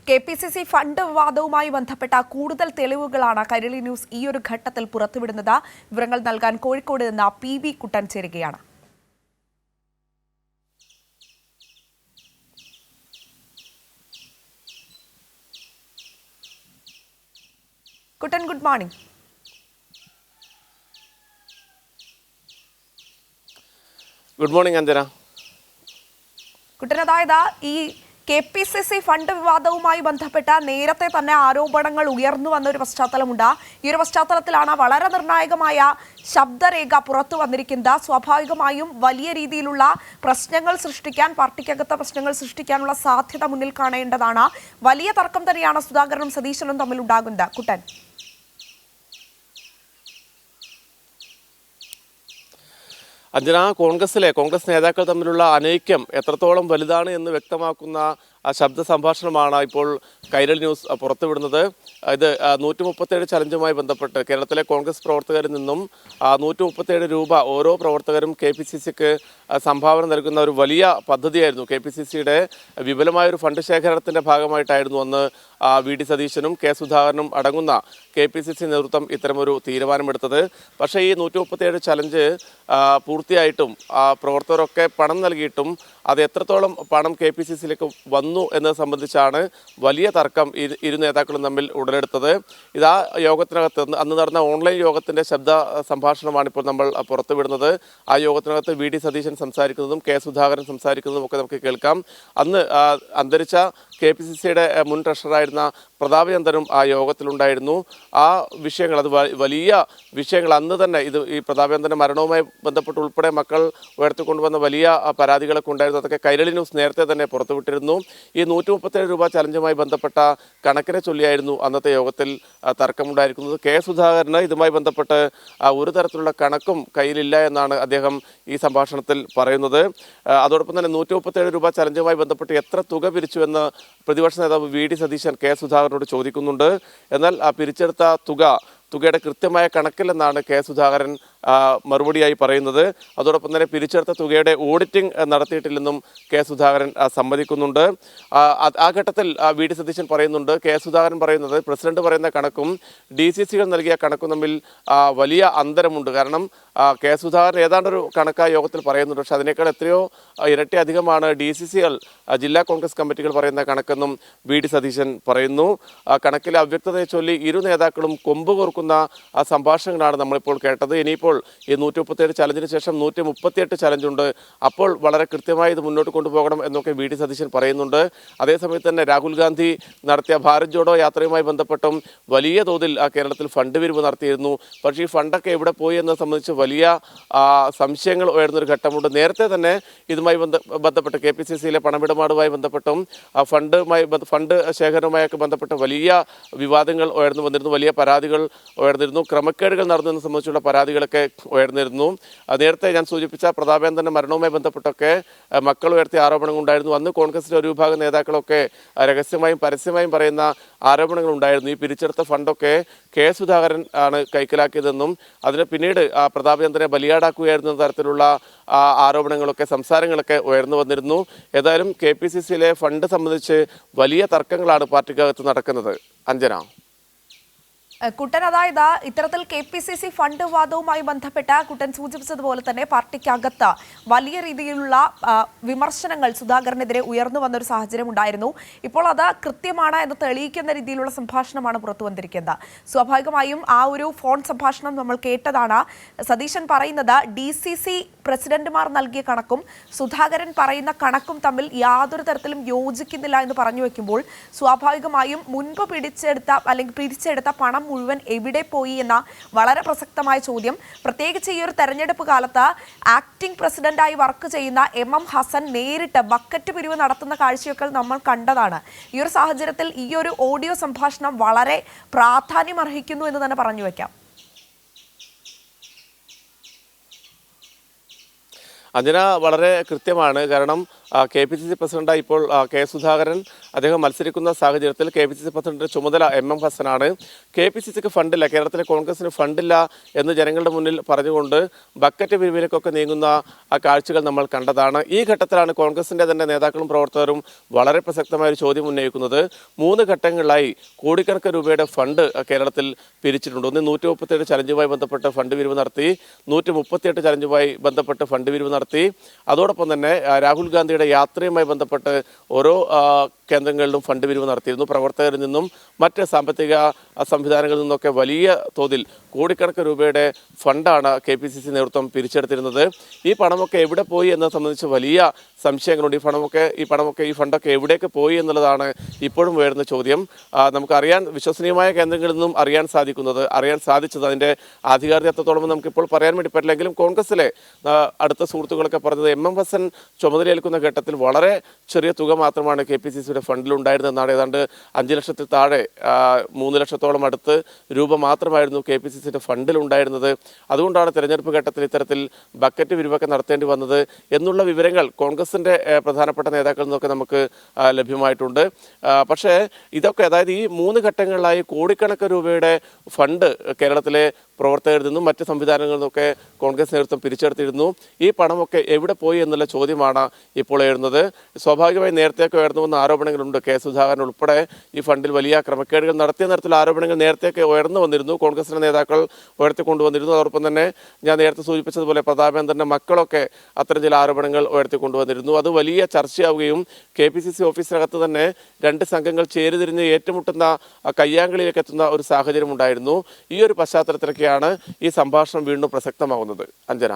KPCC fund വിവാദവുമായി ബന്ധപ്പെട്ട കൂടുതൽ തെളിവുകളാണ് കൈരളി ന്യൂസ് ഈ ഒരു ഘട്ടത്തിൽ പുറത്തുവിടുന്നത്. വിവരങ്ങൾ നൽകാൻ കോഴിക്കോട് നിന്ന് PV കുട്ടൻ ചേരുകയാണ്. Kuttan, good morning. Good morning Anjana. Kuttan, അതായത് ഈ KPCC ഫണ്ട് വിവാദവുമായി ബന്ധപ്പെട്ട നേരത്തെ തന്നെ ആരോപണങ്ങൾ ഉയർന്നു വന്ന ഒരു പശ്ചാത്തലമുണ്ട്. ഈ ഒരു പശ്ചാത്തലത്തിലാണ് വളരെ നിർണായകമായ ശബ്ദരേഖ പുറത്തു വന്നിരിക്കുന്നത്. സ്വാഭാവികമായും വലിയ രീതിയിലുള്ള പ്രശ്നങ്ങൾ സൃഷ്ടിക്കാൻ, പാർട്ടിക്കകത്ത പ്രശ്നങ്ങൾ സൃഷ്ടിക്കാനുള്ള സാധ്യത മുന്നിൽ കാണേണ്ടതാണ്. വലിയ തർക്കം തന്നെയാണ് സുധാകരനും സതീശനും തമ്മിൽ ഉണ്ടാകുന്നത്. കുട്ടൻ, അഞ്ജന, കോൺഗ്രസ് നേതാക്കൾ തമ്മിലുള്ള അനൈക്യം എത്രത്തോളം വലുതാണ് എന്ന് വ്യക്തമാക്കുന്ന ശബ്ദ സംഭാഷണമാണ് ഇപ്പോൾ കൈരളി ന്യൂസ് പുറത്തുവിടുന്നത്. ഇത് 137 ചലഞ്ചുമായി ബന്ധപ്പെട്ട് കേരളത്തിലെ കോൺഗ്രസ് പ്രവർത്തകരിൽ നിന്നും 137 രൂപ ഓരോ പ്രവർത്തകരും KPCCക്ക് സംഭാവന നൽകുന്ന ഒരു വലിയ പദ്ധതിയായിരുന്നു. KPCCയുടെ വിപുലമായൊരു ഫണ്ട് ശേഖരണത്തിന്റെ ഭാഗമായിട്ടായിരുന്നു അന്ന് VD സതീശനും K സുധാകരനും അടങ്ങുന്ന KPCC നേതൃത്വം ഇത്തരമൊരു തീരുമാനമെടുത്തത്. പക്ഷേ ഈ 137 ചലഞ്ച് പൂർത്തിയായിട്ടും പ്രവർത്തകരൊക്കെ പണം നൽകിയിട്ടും അത് എത്രത്തോളം പണം KPCCയിലേക്ക് വന്നു എന്നത് സംബന്ധിച്ചാണ് വലിയ തർക്കം ഇരു നേതാക്കളും തമ്മിൽ ഉടലെടുത്തത്. ഇതാ യോഗത്തിനകത്ത് അന്ന് നടന്ന ഓൺലൈൻ യോഗത്തിന്റെ ശബ്ദ സംഭാഷണമാണ് ഇപ്പോൾ നമ്മൾ പുറത്തുവിടുന്നത്. ആ യോഗത്തിനകത്ത് VD സതീശൻ സംസാരിക്കുന്നതും K സുധാകരൻ സംസാരിക്കുന്നതും ഒക്കെ നമുക്ക് കേൾക്കാം. അന്ന് അന്തരിച്ച KPCCയുടെ മുൻ ട്രഷററായിരുന്ന പ്രതാപചന്ദ്രനും ആ യോഗത്തിലുണ്ടായിരുന്നു. ആ വിഷയങ്ങൾ, അത് വലിയ വിഷയങ്ങൾ, അന്ന് തന്നെ ഈ പ്രതാപചന്ദ്രന്റെ മരണവുമായി ബന്ധപ്പെട്ട് ഉൾപ്പെടെ മക്കൾ ഉയർത്തിക്കൊണ്ടുവന്ന വലിയ പരാതികളൊക്കെ ഉണ്ടായിരുന്നു. അതൊക്കെ കൈരളി ന്യൂസ് നേരത്തെ തന്നെ പുറത്തുവിട്ടിരുന്നു. ഈ 137 രൂപ ചലഞ്ചുമായി ബന്ധപ്പെട്ട കണക്കിനെ ചൊല്ലിയായിരുന്നു അന്നത്തെ യോഗത്തിൽ തർക്കമുണ്ടായിരിക്കുന്നത്. K സുധാകരന് ഇതുമായി ബന്ധപ്പെട്ട് ഒരു തരത്തിലുള്ള കണക്കും കയ്യിലില്ല എന്നാണ് അദ്ദേഹം ഈ സംഭാഷണത്തിൽ പറയുന്നത്. അതോടൊപ്പം തന്നെ 137 രൂപ ചലഞ്ചുമായി ബന്ധപ്പെട്ട് എത്ര തുക പിരിച്ചുവെന്ന് പ്രതിപക്ഷ നേതാവ് VD സതീശൻ K സുധാകരനോട് ചോദിക്കുന്നുണ്ട്. എന്നാൽ ആ പിരിച്ചെടുത്ത തുകയുടെ കൃത്യമായ കണക്കില്ലെന്നാണ് K സുധാകരൻ മറുപടിയായി പറയുന്നത്. അതോടൊപ്പം തന്നെ പിരിച്ചെടുത്ത തുകയുടെ ഓഡിറ്റിംഗ് നടത്തിയിട്ടില്ലെന്നും K സുധാകരൻ സമ്മതിക്കുന്നുണ്ട്. ആ ഘട്ടത്തിൽ VD സതീശൻ പറയുന്നുണ്ട്, K സുധാകരൻ പറയുന്നത് പ്രസിഡന്റ് പറയുന്ന കണക്കും DCCകൾ നൽകിയ കണക്കും തമ്മിൽ വലിയ അന്തരമുണ്ട്. കാരണം K സുധാകരൻ ഏതാണ്ടൊരു കണക്കായ യോഗത്തിൽ പറയുന്നുണ്ട്. പക്ഷെ അതിനേക്കാൾ എത്രയോ ഇരട്ടി അധികമാണ് DCCകൾ, ജില്ലാ കോൺഗ്രസ് കമ്മിറ്റികൾ പറയുന്ന കണക്കെന്നും VD സതീശൻ പറയുന്നു. കണക്കിലെ അവ്യക്തതയെ ചൊല്ലി ഇരു നേതാക്കളും കൊമ്പ് കോർക്കുന്ന സംഭാഷണങ്ങളാണ് നമ്മളിപ്പോൾ കേട്ടത്. ഇനിയിപ്പോൾ ഈ 137 ചലഞ്ചിന് ശേഷം 138 ചലഞ്ചുണ്ട്. അപ്പോൾ വളരെ കൃത്യമായി ഇത് മുന്നോട്ട് കൊണ്ടുപോകണം എന്നൊക്കെ VD സതീശൻ പറയുന്നുണ്ട്. അതേസമയത്ത് തന്നെ രാഹുൽ ഗാന്ധി നടത്തിയ ഭാരത് ജോഡോ യാത്രയുമായി ബന്ധപ്പെട്ടും വലിയ തോതിൽ കേരളത്തിൽ ഫണ്ട് പിരിവ് നടത്തിയിരുന്നു. പക്ഷേ ഈ ഫണ്ടൊക്കെ എവിടെ പോയി എന്നത് സംബന്ധിച്ച് വലിയ സംശയങ്ങൾ ഉയർന്നൊരു ഘട്ടമുണ്ട്. നേരത്തെ തന്നെ ഇതുമായി ബന്ധപ്പെട്ട് KPCCയിലെ പണമിടപാടുമായി ബന്ധപ്പെട്ടും ഫണ്ട് ശേഖരണവുമായൊക്കെ ബന്ധപ്പെട്ട വലിയ വിവാദങ്ങൾ ഉയർന്നു വന്നിരുന്നു, വലിയ പരാതികൾ ഉയർന്നിരുന്നു. ക്രമക്കേടുകൾ നടന്നതിനെ സംബന്ധിച്ചുള്ള പരാതികളൊക്കെ ഉയർന്നിരുന്നു. നേരത്തെ ഞാൻ സൂചിപ്പിച്ച പ്രതാപേന്ദ്രന്റെ മരണവുമായി ബന്ധപ്പെട്ടൊക്കെ മക്കൾ ഉയർത്തിയ ആരോപണങ്ങൾ ഉണ്ടായിരുന്നു. അന്ന് കോൺഗ്രസിലെ ഒരു വിഭാഗം നേതാക്കളൊക്കെ രഹസ്യമായും പരസ്യമായും പറയുന്ന ആരോപണങ്ങൾ ഉണ്ടായിരുന്നു. ഈ പിരിച്ചെടുത്ത ഫണ്ടൊക്കെ K സുധാകരൻ ആണ് കൈക്കലാക്കിയതെന്നും അതിന് പിന്നീട് പ്രതാപചന്ദ്രനെ ബലിയാടാക്കുകയായിരുന്ന തരത്തിലുള്ള ആരോപണങ്ങളൊക്കെ, സംസാരങ്ങളൊക്കെ ഉയർന്നു വന്നിരുന്നു. ഏതായാലും KPCCയിലെ ഫണ്ട് സംബന്ധിച്ച് വലിയ തർക്കങ്ങളാണ് പാർട്ടിക്കകത്ത് നടക്കുന്നത്. അഞ്ജന. കുട്ടൻ, അതായത് ഇത്തരത്തിൽ KPCC ഫണ്ട് വിവാദവുമായി ബന്ധപ്പെട്ട കുട്ടൻ സൂചിപ്പിച്ചതുപോലെ തന്നെ പാർട്ടിക്കകത്ത് വലിയ രീതിയിലുള്ള വിമർശനങ്ങൾ സുധാകരനെതിരെ ഉയർന്നു വന്നൊരു സാഹചര്യം ഉണ്ടായിരുന്നു. ഇപ്പോൾ അത് കൃത്യമാണ് എന്ന് തെളിയിക്കുന്ന രീതിയിലുള്ള സംഭാഷണമാണ് പുറത്തു വന്നിരിക്കുന്നത്. സ്വാഭാവികമായും ആ ഒരു ഫോൺ സംഭാഷണം നമ്മൾ കേട്ടതാണ്. സതീശൻ പറയുന്നത് DCC പ്രസിഡന്റുമാർ നൽകിയ കണക്കും സുധാകരൻ പറയുന്ന കണക്കും തമ്മിൽ യാതൊരു തരത്തിലും യോജിക്കുന്നില്ല എന്ന് പറഞ്ഞു വെക്കുമ്പോൾ സ്വാഭാവികമായും മുൻപ് പിരിച്ചെടുത്ത പണം മുഴുവൻ എവിടെ പോയി എന്ന വളരെ പ്രസക്തമായ ചോദ്യം, പ്രത്യേകിച്ച് ഈ ഒരു തെരഞ്ഞെടുപ്പ് കാലത്ത് ആക്ടിംഗ് പ്രസിഡന്റായി വർക്ക് ചെയ്യുന്ന MM ഹസൻ നേരിട്ട് ബക്കറ്റ് പിരിവ് നടത്തുന്ന കാഴ്ചയൊക്കെ നമ്മൾ കണ്ടതാണ്. ഈ ഒരു സാഹചര്യത്തിൽ ഈ ഒരു ഓഡിയോ സംഭാഷണം വളരെ പ്രാധാന്യം അർഹിക്കുന്നു എന്ന് തന്നെ പറഞ്ഞു വെക്കാം. അഞ്ജന, വളരെ കൃത്യമാണ്. കാരണം KPCC പ്രസിഡന്റായി ഇപ്പോൾ കെ സുധാകരൻ അദ്ദേഹം മത്സരിക്കുന്ന സാഹചര്യത്തിൽ KPCC പ്രസിഡന്റിന്റെ ചുമതല MM ഹസനാണ്. KPCCക്ക് ഫണ്ടില്ല, കേരളത്തിലെ കോൺഗ്രസിന് ഫണ്ടില്ല എന്ന് ജനങ്ങളുടെ മുന്നിൽ പറഞ്ഞുകൊണ്ട് ബക്കറ്റ് പിരിവിലേക്കൊക്കെ നീങ്ങുന്ന ആ കാഴ്ചകൾ നമ്മൾ കണ്ടതാണ്. ഈ ഘട്ടത്തിലാണ് കോൺഗ്രസിന്റെ തന്നെ നേതാക്കളും പ്രവർത്തകരും വളരെ പ്രസക്തമായ ഒരു ചോദ്യം ഉന്നയിക്കുന്നത്. 3 ഘട്ടങ്ങളിലായി കോടിക്കണക്കിന് രൂപയുടെ ഫണ്ട് കേരളത്തിൽ പിരിച്ചിട്ടുണ്ട്. ഒന്ന് 137 ചലഞ്ചുമായി ബന്ധപ്പെട്ട് ഫണ്ട് പിരിവ് നടത്തി, 138 ചലഞ്ചുമായി ബന്ധപ്പെട്ട് ഫണ്ട് പിരിവ് നടത്തി. അതോടൊപ്പം തന്നെ രാഹുൽ ഗാന്ധിയുടെ യാത്രയുമായി ബന്ധപ്പെട്ട് ഓരോ കേന്ദ്രങ്ങളിലും ഫണ്ട് പിരിവ് നടത്തിയിരുന്നു. പ്രവർത്തകരിൽ നിന്നും മറ്റ് സാമ്പത്തിക സംവിധാനങ്ങളിൽ നിന്നൊക്കെ വലിയ തോതിൽ കോടിക്കണക്കിന് രൂപയുടെ ഫണ്ടാണ് KPCC നേതൃത്വം പിരിച്ചെടുത്തിരുന്നത്. ഈ പണമൊക്കെ എവിടെ പോയി എന്നത് സംബന്ധിച്ച് വലിയ സംശയങ്ങളുണ്ട്. ഈ ഫണ്ടൊക്കെ എവിടേക്ക് പോയി എന്നുള്ളതാണ് ഇപ്പോഴും ഉയർന്ന ചോദ്യം. നമുക്കറിയാൻ വിശ്വസനീയമായ കേന്ദ്രങ്ങളിൽ നിന്നും അറിയാൻ സാധിച്ചത് അതിൻ്റെ ആധികാരികത്തോളം നമുക്കിപ്പോൾ പറയാൻ വേണ്ടി പറ്റില്ലെങ്കിലും കോൺഗ്രസിലെ അടുത്ത സുഹൃത്തുക്കളൊക്കെ പറഞ്ഞത് MM ഹസൻ ചുമതലയേൽക്കുന്ന ഘട്ടത്തിൽ വളരെ ചെറിയ തുക മാത്രമാണ് KPCCയുടെ ഫണ്ടിലുണ്ടായിരുന്നതെന്നാണ്. ഏതാണ്ട് 5 ലക്ഷത്തിൽ താഴെ 3 ലക്ഷത്തോളം അടുത്ത് രൂപ മാത്രമായിരുന്നു KPCCയുടെ ഫണ്ടിലുണ്ടായിരുന്നത്. അതുകൊണ്ടാണ് തെരഞ്ഞെടുപ്പ് ഘട്ടത്തിൽ ഇത്തരത്തിൽ ബക്കറ്റ് പിരിവൊക്കെ നടത്തേണ്ടി വന്നത് എന്നുള്ള വിവരങ്ങൾ കോൺഗ്രസിന്റെ പ്രധാനപ്പെട്ട നേതാക്കളിൽ നിന്നൊക്കെ നമുക്ക് ലഭ്യമായിട്ടുണ്ട്. പക്ഷേ ഇതൊക്കെ, അതായത് ഈ 3 ഘട്ടങ്ങളിലായി കോടിക്കണക്കിന് രൂപയുടെ ഫണ്ട് കേരളത്തിലെ പ്രവർത്തകരിൽ നിന്നും മറ്റ് സംവിധാനങ്ങളിൽ നിന്നൊക്കെ കോൺഗ്രസ് നേതൃത്വം പിരിച്ചെടുത്തിരുന്നു. ഈ പണമൊക്കെ എവിടെ പോയി എന്നുള്ള ചോദ്യമാണ് ഇപ്പോൾ ഉയരുന്നത്. സ്വാഭാവികമായി നേരത്തെയൊക്കെ ഉയർന്നു വന്ന ആരോപണങ്ങളുണ്ട്. കെ സുധാകരൻ ഉൾപ്പെടെ ഈ ഫണ്ടിൽ വലിയ ക്രമക്കേടുകൾ നടത്തിയ തരത്തിലുള്ള ആരോപണങ്ങൾ നേരത്തെയൊക്കെ ഉയർന്നു വന്നിരുന്നു. കോൺഗ്രസിന്റെ നേതാക്കൾ ഉയർത്തിക്കൊണ്ടുവന്നിരുന്നു. അതോടൊപ്പം തന്നെ ഞാൻ നേരത്തെ സൂചിപ്പിച്ചതുപോലെ പ്രതാപേന്ദ്രന്റെ മക്കളൊക്കെ അത്തരം ചില ആരോപണങ്ങൾ ഉയർത്തിക്കൊണ്ടുവന്നിരുന്നു. അത് വലിയ ചർച്ചയാവുകയും KPCC ഓഫീസിനകത്ത് തന്നെ 2 സംഘങ്ങൾ ചേരിതിരിഞ്ഞ് ഏറ്റുമുട്ടുന്ന കയ്യാങ്കളിയിലേക്ക് എത്തുന്ന ഒരു സാഹചര്യം ഉണ്ടായിരുന്നു. ഈ ഒരു പശ്ചാത്തലത്തിലൊക്കെയാണ് ഈ സംഭാഷണം വീണ്ടും പ്രസക്തമാകുന്നത്. അഞ്ജന.